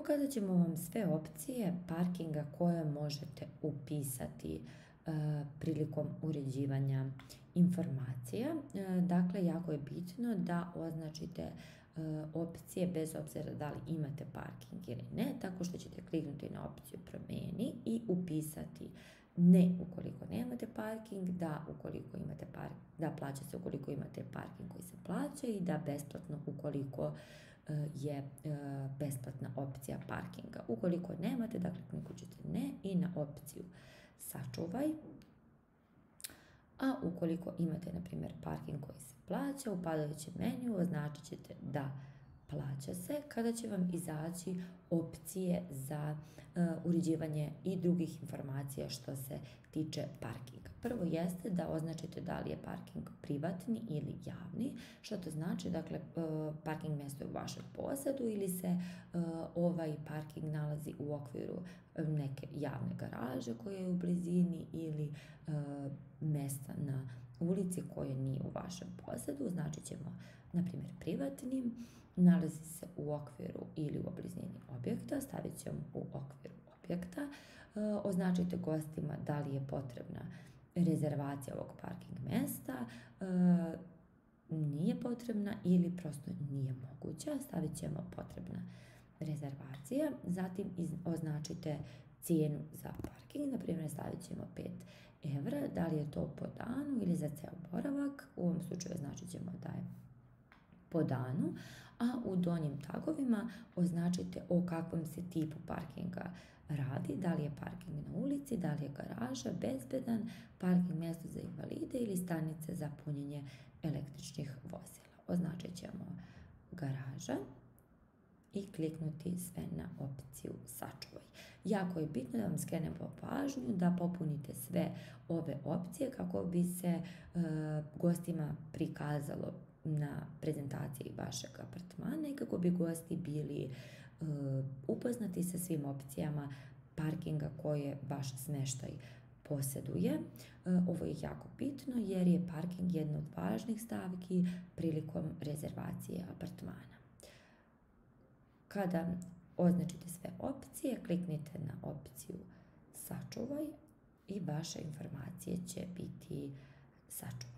Pokazat ćemo vam sve opcije parkinga koje možete upisati prilikom uređivanja informacija. Dakle, jako je bitno da označite opcije bez obzira da li imate parking ili ne, tako što ćete kliknuti na opciju promijeni i upisati ne ukoliko nemate parking, da ukoliko imate da plaća se ukoliko imate parking koji se plaća i da besplatno ukoliko je besplatna opcija parkinga. Ukoliko nemate, dakle kliknut ćete ne i na opciju sačuvaj. A ukoliko imate, na primjer, parking koji se plaća, u padajućem meniju označit ćete da plaća se, kada će vam izaći opcije za uređivanje i drugih informacija što se tiče parkinga. Prvo jeste da označite da li je parking privatni ili javni, što to znači, dakle, parking mjesto je u vašem posedu ili se ovaj parking nalazi u okviru neke javne garaže koje je u blizini ili mjesta na ulici koje nije u vašem posedu. Znači ćemo, na primjer, privatnim, nalazi se u okviru ili u blizini objekta, stavit ćemo u okviru objekta. Označite gostima da li je potrebna rezervacija ovog parking mjesta, nije potrebna ili prosto nije moguća, stavit ćemo potrebna rezervacija. Zatim označite cijenu za parking, na primjer stavit ćemo 5 € da li je to po danu ili za ceo boravak, u ovom slučaju označit ćemo da je po danu, a u donjim tagovima označite o kakvom se tipu parkinga radi, da li je parking na ulici, da li je garaža, bezbedan, parking mjesto za invalide ili stanice za punjenje električnih vozila. Označit ćemo garaža i kliknuti sve na opciju sačuvaj. Jako je bitno da vam skrenemo pažnju da popunite sve ove opcije kako bi se gostima prikazalo na prezentaciji vašeg apartmana i kako bi gosti bili upoznati sa svim opcijama parkinga koje vaš smještaj posjeduje. Ovo je jako bitno jer je parking jedna od važnih stavki prilikom rezervacije apartmana. Kada označite sve opcije, kliknite na opciju sačuvaj i vaše informacije će biti sačuvane.